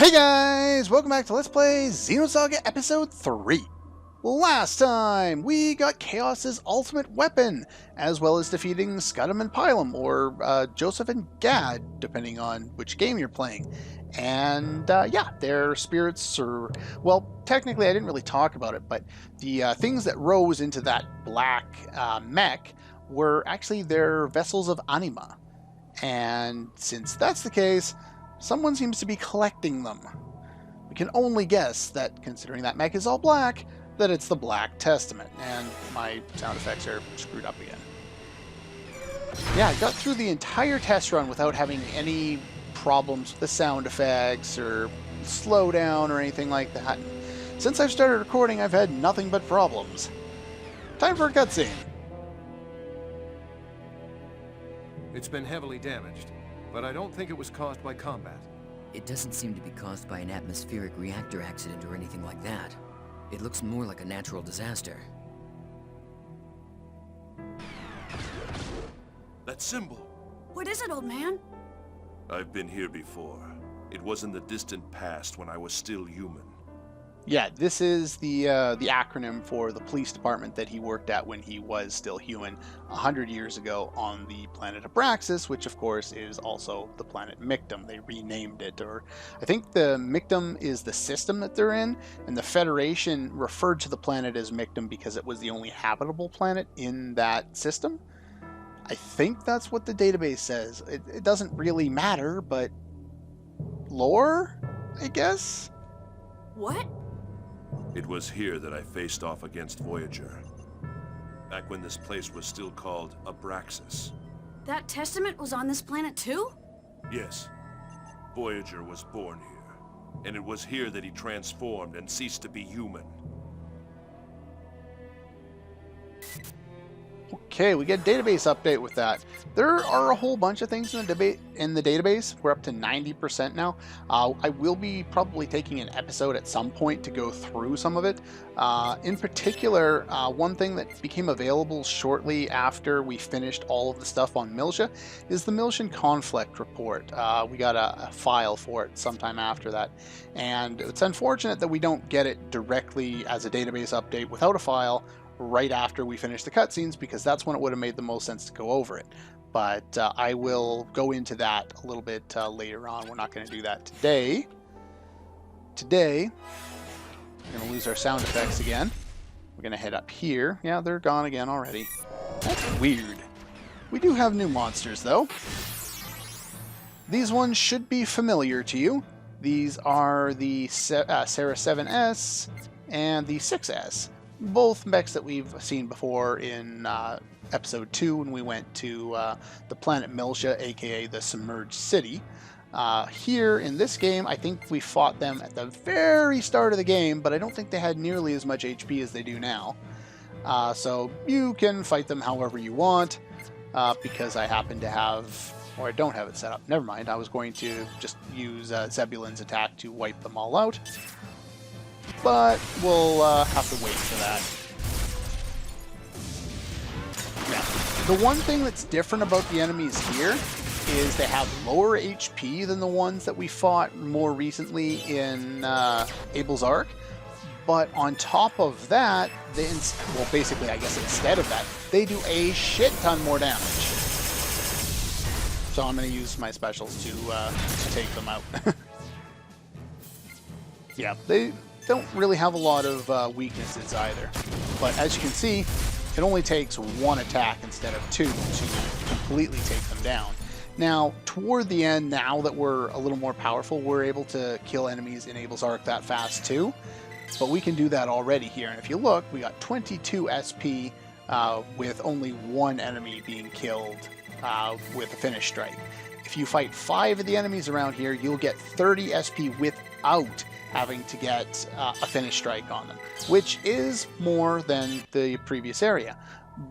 Hey guys! Welcome back to Let's Play Xenosaga Episode 3. Last time, we got Chaos's ultimate weapon, as well as defeating Scudam and Pilum, or Joseph and Gad, depending on which game you're playing. And yeah, their spirits are... Well, technically I didn't really talk about it, but the things that rose into that black mech were actually their vessels of anima. And since that's the case, someone seems to be collecting them. We can only guess that, considering that mech is all black, that it's the Black Testament. And my sound effects are screwed up again. Yeah, I got through the entire test run without having any problems with the sound effects or slowdown or anything like that. Since I've started recording, I've had nothing but problems. Time for a cutscene. It's been heavily damaged, but I don't think it was caused by combat. It doesn't seem to be caused by an atmospheric reactor accident or anything like that. It looks more like a natural disaster. That symbol! What is it, old man? I've been here before. It was in the distant past when I was still human. Yeah, this is the acronym for the police department that he worked at when he was still human 100 years ago on the planet Abraxas, which of course is also the planet Mictum. They renamed it, or I think the Mictum is the system that they're in, and the Federation referred to the planet as Mictum because it was the only habitable planet in that system. I think that's what the database says. It doesn't really matter, but lore, I guess? What? It was here that I faced off against Voyager. Back when this place was still called Abraxas. That testament was on this planet too? Yes. Voyager was born here. And it was here that he transformed and ceased to be human. Okay, we get a database update with that. There are a whole bunch of things in the database. We're up to 90% now. I will be probably taking an episode at some point to go through some of it. In particular, one thing that became available shortly after we finished all of the stuff on Miltia is the Miltian Conflict Report. We got a file for it sometime after that. And it's unfortunate that we don't get it directly as a database update without a file right after we finish the cutscenes, because that's when it would have made the most sense to go over it. But I will go into that a little bit later on. We're not going to do that today. Today, we're going to lose our sound effects again. We're going to head up here. Yeah, they're gone again already. That's weird. We do have new monsters, though. These ones should be familiar to you. These are the Sarah 7S and the 6S. Both mechs that we've seen before in episode 2 when we went to the planet Miltia, aka the Submerged City. Here in this game, I think we fought them at the very start of the game, but I don't think they had nearly as much HP as they do now. So you can fight them however you want, because I happen to have, or I don't have it set up. Never mind, I was going to just use Zebulon's attack to wipe them all out. But we'll have to wait for that. Yeah. The one thing that's different about the enemies here is they have lower HP than the ones that we fought more recently in Abel's Ark. But on top of that, well, basically, I guess instead of that, they do a shit ton more damage. So I'm going to use my specials to take them out. Yeah, they don't really have a lot of weaknesses either. But as you can see, it only takes one attack instead of two to completely take them down. Now, toward the end, now that we're a little more powerful, we're able to kill enemies in Abel's Ark that fast too. But we can do that already here. And if you look, we got 22 SP with only one enemy being killed with a finish strike. If you fight 5 of the enemies around here, you'll get 30 SP without having to get a finish strike on them, which is more than the previous area.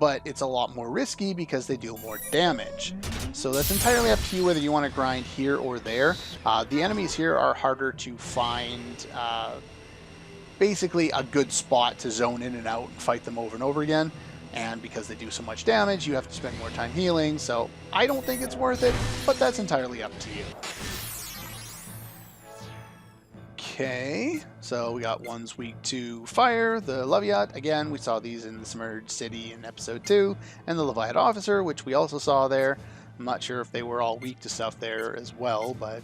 But it's a lot more risky because they deal more damage. So that's entirely up to you whether you want to grind here or there. The enemies here are harder to find basically a good spot to zone in and out and fight them over and over again. And because they do so much damage, you have to spend more time healing. So I don't think it's worth it, but that's entirely up to you. Okay, so we got one's weak to fire, the Leviat. Again, we saw these in the Submerged City in episode 2, and the Leviat Officer, which we also saw there. I'm not sure if they were all weak to stuff there as well, but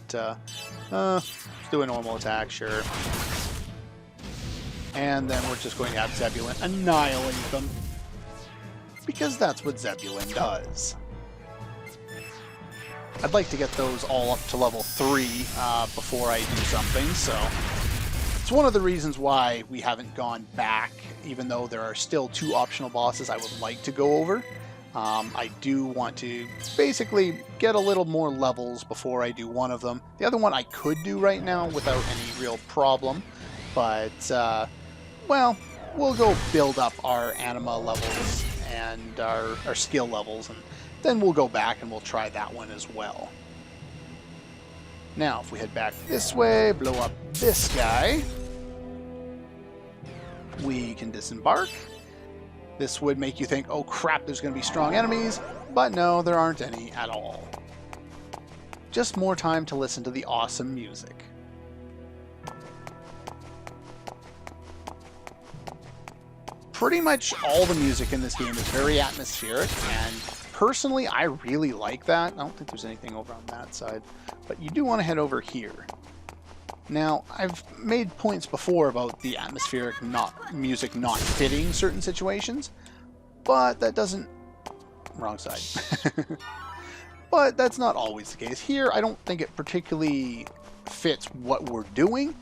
let's do a normal attack, sure. And then we're just going to have Zebulon annihilate them, because that's what Zebulon does. I'd like to get those all up to level 3 before I do something, so it's one of the reasons why we haven't gone back, even though there are still 2 optional bosses I would like to go over. I do want to basically get a little more levels before I do one of them. The other one I could do right now without any real problem, but, well, we'll go build up our anima levels and our skill levels, and then we'll go back and we'll try that one as well. Now, if we head back this way, blow up this guy, we can disembark. This would make you think, oh crap, there's going to be strong enemies, but no, there aren't any at all. Just more time to listen to the awesome music. Pretty much all the music in this game is very atmospheric, and personally, I really like that. I don't think there's anything over on that side, but you do want to head over here. Now, I've made points before about the atmospheric music not fitting certain situations, but that doesn't... Wrong side. But that's not always the case. Here, I don't think it particularly fits what we're doing,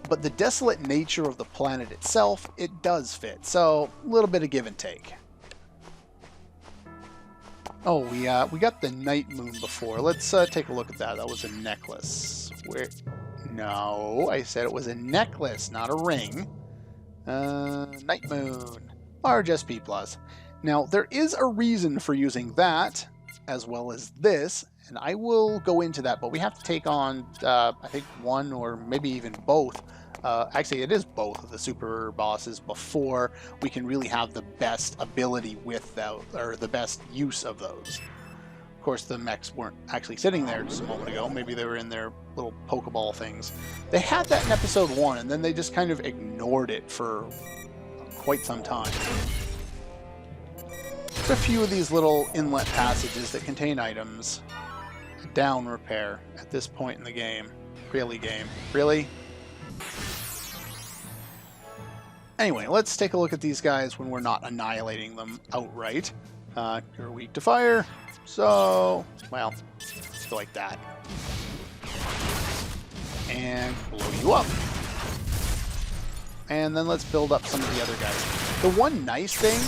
but the desolate nature of the planet itself, it does fit. So, a little bit of give and take. Oh, we got the night moon before. Let's take a look at that. That was a necklace. Where? No, I said it was a necklace, not a ring. Night moon. Large SP+. Now, there is a reason for using that, as well as this, and I will go into that, but we have to take on, I think, one or maybe even both. Actually, it is both of the super bosses before we can really have the best ability with those, or the best use of those. Of course, the mechs weren't actually sitting there just a moment ago. Maybe they were in their little Pokeball things. They had that in episode 1, and then they just kind of ignored it for quite some time. There's a few of these little inlet passages that contain items. Down repair at this point in the game. Really, game? Really? Anyway, let's take a look at these guys when we're not annihilating them outright. You're weak to fire, so, well, let's go like that. And blow you up. And then let's build up some of the other guys. The one nice thing,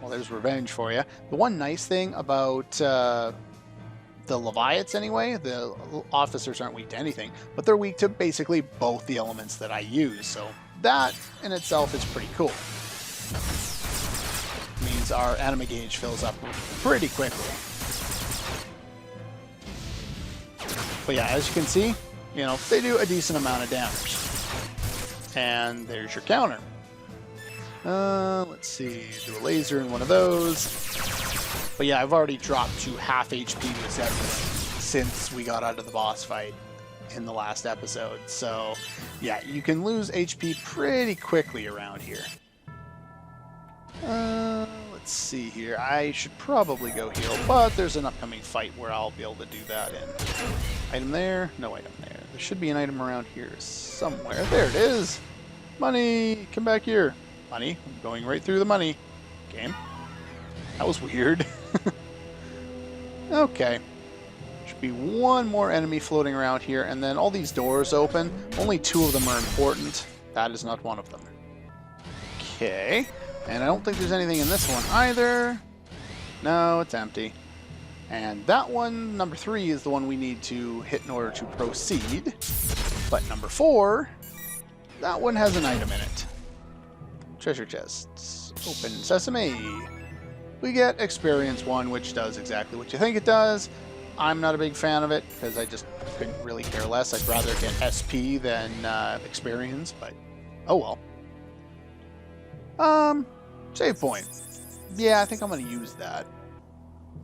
well, there's revenge for you. The one nice thing about the Leviaths anyway, the officers aren't weak to anything, but they're weak to basically both the elements that I use, so that in itself is pretty cool. Means our anima gauge fills up pretty quickly. But yeah, as you can see, you know, they do a decent amount of damage. And there's your counter. Let's see, do a laser in one of those. But yeah, I've already dropped to half HP with Zebulon since we got out of the boss fight in the last episode. So yeah, you can lose HP pretty quickly around here. Let's see here. I should probably go heal, but there's an upcoming fight where I'll be able to do that in. Item there? No item there. There should be an item around here somewhere. There it is! Money! Come back here. Money. I'm going right through the money. Game. That was weird. Okay. Should be one more enemy floating around here, and then all these doors open. Only 2 of them are important. That is not one of them. Okay. And I don't think there's anything in this one either. No, it's empty. And that one, number 3, is the one we need to hit in order to proceed. But number 4, that one has an item in it. Treasure chests. Open sesame. We get experience 1, which does exactly what you think it does. I'm not a big fan of it, because I just couldn't really care less. I'd rather get SP than experience, but oh well. Save point. Yeah, I think I'm going to use that.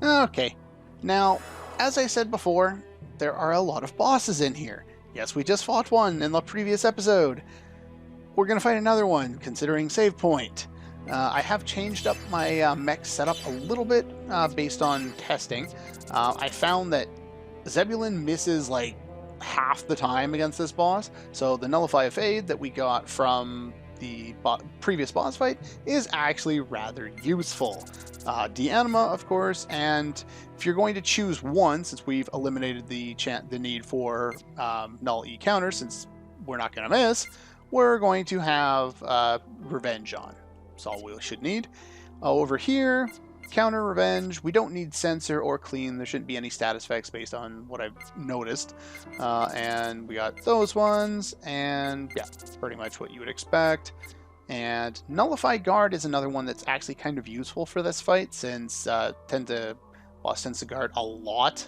Okay. Now, as I said before, there are a lot of bosses in here. Yes, we just fought one in the previous episode. We're going to fight another one, considering save point. I have changed up my mech setup a little bit based on testing. I found that Zebulon misses like half the time against this boss, so the Nullify Fade that we got from the previous boss fight is actually rather useful. De-anima, of course, and if you're going to choose one, since we've eliminated the need for null E counter, since we're not going to miss, we're going to have Revenge on. That's all we should need. Over here, counter Revenge. We don't need Censor or Clean. There shouldn't be any status effects based on what I've noticed. And we got those ones, and yeah, pretty much what you would expect. And Nullify Guard is another one that's actually kind of useful for this fight, since boss tends to guard a lot,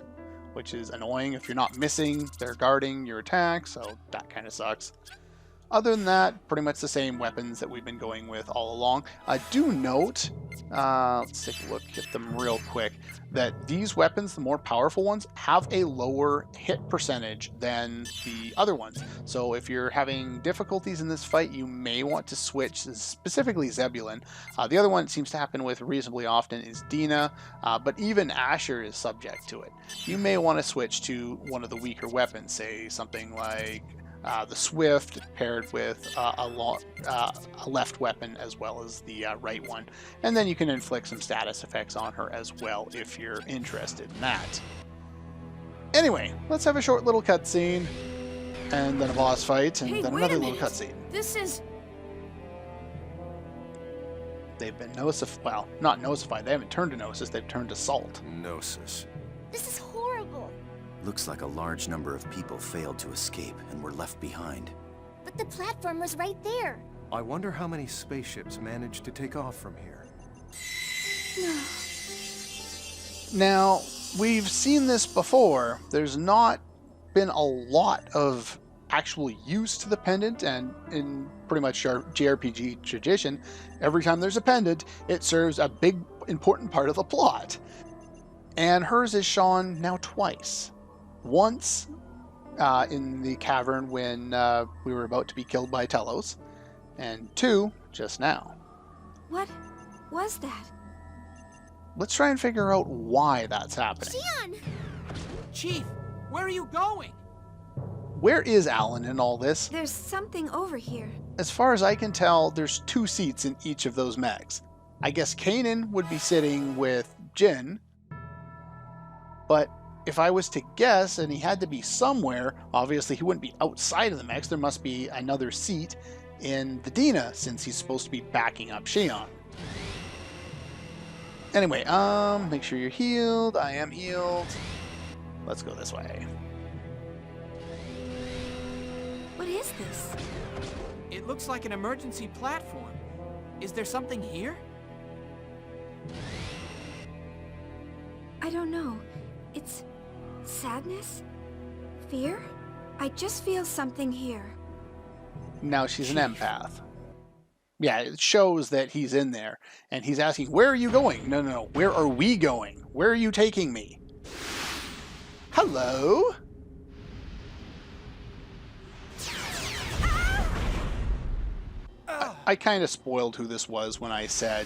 which is annoying. If you're not missing, they're guarding your attack, so that kind of sucks. Other than that, pretty much the same weapons that we've been going with all along. Do note, let's take a look at them real quick, that these weapons, the more powerful ones, have a lower hit percentage than the other ones. So if you're having difficulties in this fight, you may want to switch, specifically Zebulon. The other one it seems to happen with reasonably often is Dina, but even Asher is subject to it. You may want to switch to one of the weaker weapons, say something like the Swift paired with a left weapon as well as the right one, and then you can inflict some status effects on her as well if you're interested in that. Anyway, let's have a short little cutscene, and then a boss fight, and then another little cutscene. This is... They've been well, not notified. They haven't turned to Gnosis. They've turned to Salt. Gnosis. This is horrible. Looks like a large number of people failed to escape and were left behind. But the platform was right there. I wonder how many spaceships managed to take off from here. Now, we've seen this before. There's not been a lot of actual use to the pendant, and in pretty much our JRPG tradition, every time there's a pendant, it serves a big, important part of the plot. And hers is shown now twice. Once in the cavern when we were about to be killed by Telos, and two just now. What was that? Let's try and figure out why that's happening. Xion! Chief, where are you going? Where is Alan in all this? There's something over here. As far as I can tell, there's 2 seats in each of those mechs. I guess Kanan would be sitting with Jin, but if I was to guess, and he had to be somewhere, obviously he wouldn't be outside of the mechs. There must be another seat in the Dina, since he's supposed to be backing up Xion. Anyway, make sure you're healed. I am healed. Let's go this way. What is this? It looks like an emergency platform. Is there something here? I don't know. It's sadness? Fear? I just feel something here. Now she's an empath. Yeah, it shows that he's in there. And he's asking, where are you going? No, no, no. Where are we going? Where are you taking me? Hello? I kind of spoiled who this was when I said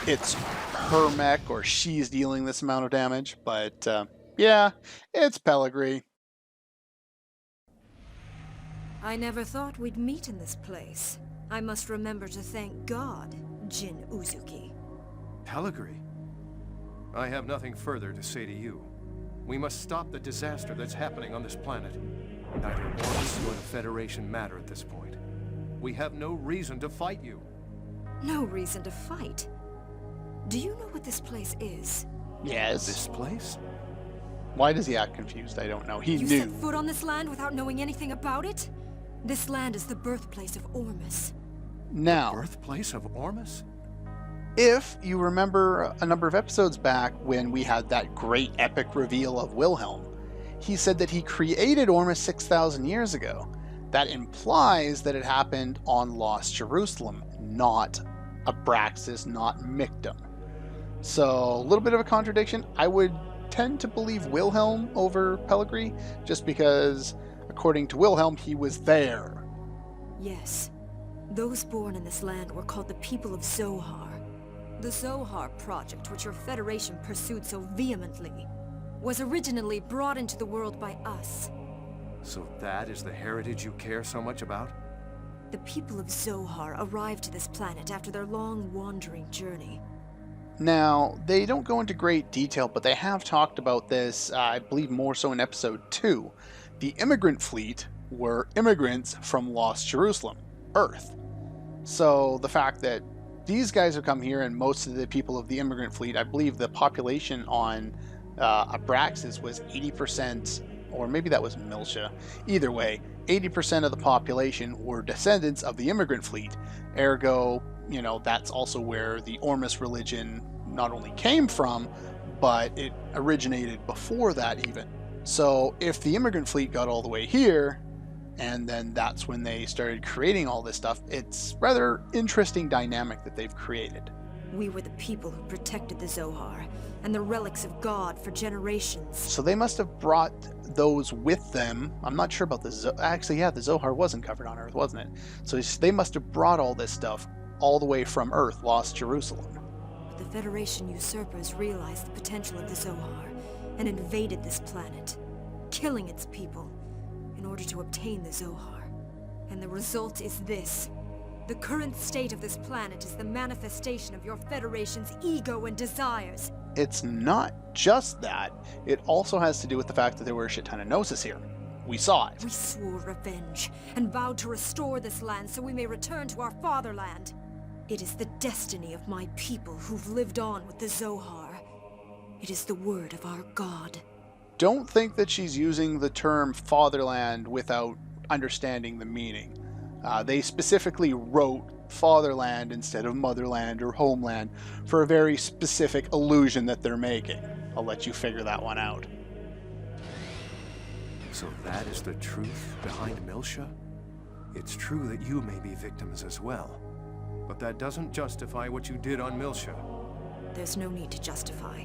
it's her mech or she's dealing this amount of damage. But yeah, it's Pellegrini. I never thought we'd meet in this place. I must remember to thank God, Jin Uzuki. Pellegrini? I have nothing further to say to you. We must stop the disaster that's happening on this planet. Neither Ormus nor the Federation matter at this point. We have no reason to fight you. No reason to fight. Do you know what this place is? Yes. This place? Why does he act confused? I don't know. He You knew. set foot on this land without knowing anything about it? This land is the birthplace of Ormus. Now, Birthplace of Ormus? if you remember a number of episodes back when we had that great epic reveal of Wilhelm, he said that he created Ormus 6,000 years ago. That implies that it happened on Lost Jerusalem, not Abraxas, not Mictum. So, a little bit of a contradiction. I would tend to believe Wilhelm over Pellegrini, just because According to Wilhelm, he was there. Yes. Those born in this land were called the people of Zohar. The Zohar Project, which your Federation pursued so vehemently, was originally brought into the world by us. So that is the heritage you care so much about? The people of Zohar arrived to this planet after their long wandering journey. Now, they don't go into great detail, but they have talked about this, I believe more so in episode 2. The immigrant fleet were immigrants from Lost Jerusalem, Earth. So the fact that these guys have come here and most of the people of the immigrant fleet, I believe the population on Abraxas was 80%, or maybe that was Miltia. Either way, 80% of the population were descendants of the immigrant fleet. Ergo, you know, that's also where the Ormus religion not only came from, but it originated before that even. So if the immigrant fleet got all the way here, and then that's when they started creating all this stuff, it's rather interesting dynamic that they've created. We were the people who protected the Zohar and the relics of God for generations. So they must have brought those with them. I'm not sure about the actually, yeah, the Zohar wasn't covered on Earth, wasn't it? So they must have brought all this stuff all the way from Earth, Lost Jerusalem. But the Federation usurpers realized the potential of the Zohar and invaded this planet, killing its people in order to obtain the Zohar. And the result is this. The current state of this planet is the manifestation of your Federation's ego and desires. It's not just that. It also has to do with the fact that there were a shit ton of Gnosis here. We saw it. We swore revenge and vowed to restore this land so we may return to our fatherland. It is the destiny of my people who've lived on with the Zohar. It is the word of our God. Don't think that she's using the term fatherland without understanding the meaning. They specifically wrote fatherland instead of motherland or homeland for a very specific allusion that they're making. I'll let you figure that one out. So that is the truth behind Miltia? It's true that you may be victims as well, but that doesn't justify what you did on Miltia. There's no need to justify.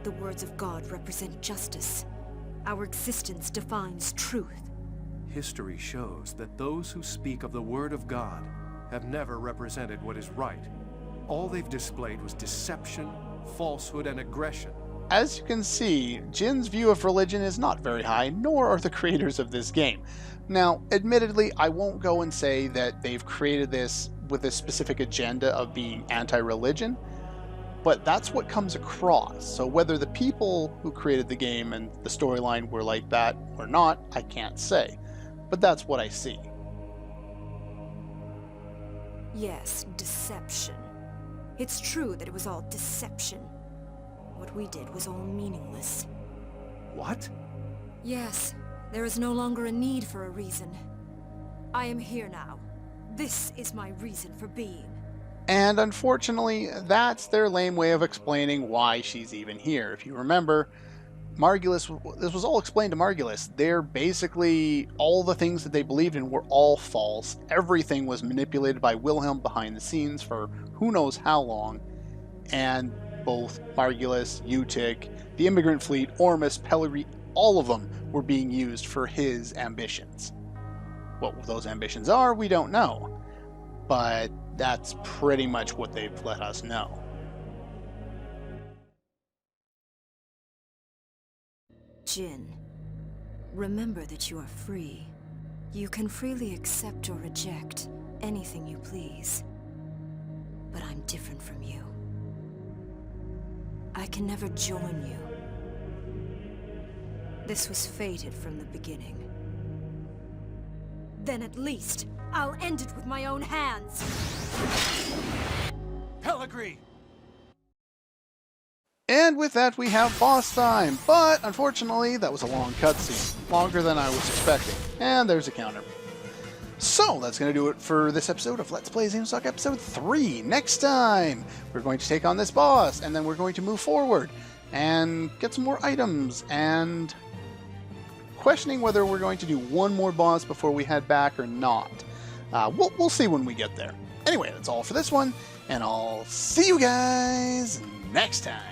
The words of God represent justice. Our existence defines truth. History shows that those who speak of the word of God have never represented what is right. All they've displayed was deception, falsehood, and aggression. As you can see, Jin's view of religion is not very high, nor are the creators of this game. Now, admittedly, I won't go and say that they've created this with a specific agenda of being anti-religion, but that's what comes across. So whether the people who created the game and the storyline were like that or not, I can't say. But that's what I see. Yes, deception. It's true that it was all deception. What we did was all meaningless. What? Yes, there is no longer a need for a reason. I am here now. This is my reason for being. And unfortunately, that's their lame way of explaining why she's even here. If you remember, Margulis, this was all explained to Margulis. They're basically, all the things that they believed in were all false. Everything was manipulated by Wilhelm behind the scenes for who knows how long. And both Margulis, Utic, the immigrant fleet, Ormus, Pellery, all of them were being used for his ambitions. What those ambitions are, we don't know. But that's pretty much what they've let us know. Jin, remember that you are free. You can freely accept or reject anything you please. But I'm different from you. I can never join you. This was fated from the beginning. Then at least, I'll end it with my own hands! Pellegrini! And with that, we have boss time. But unfortunately, that was a long cutscene. Longer than I was expecting. And there's a counter. So, that's going to do it for this episode of Let's Play Xenosaga Episode 3. Next time, we're going to take on this boss, and then we're going to move forward and get some more items, and questioning whether we're going to do one more boss before we head back or not. We'll see when we get there. Anyway, that's all for this one, and I'll see you guys next time.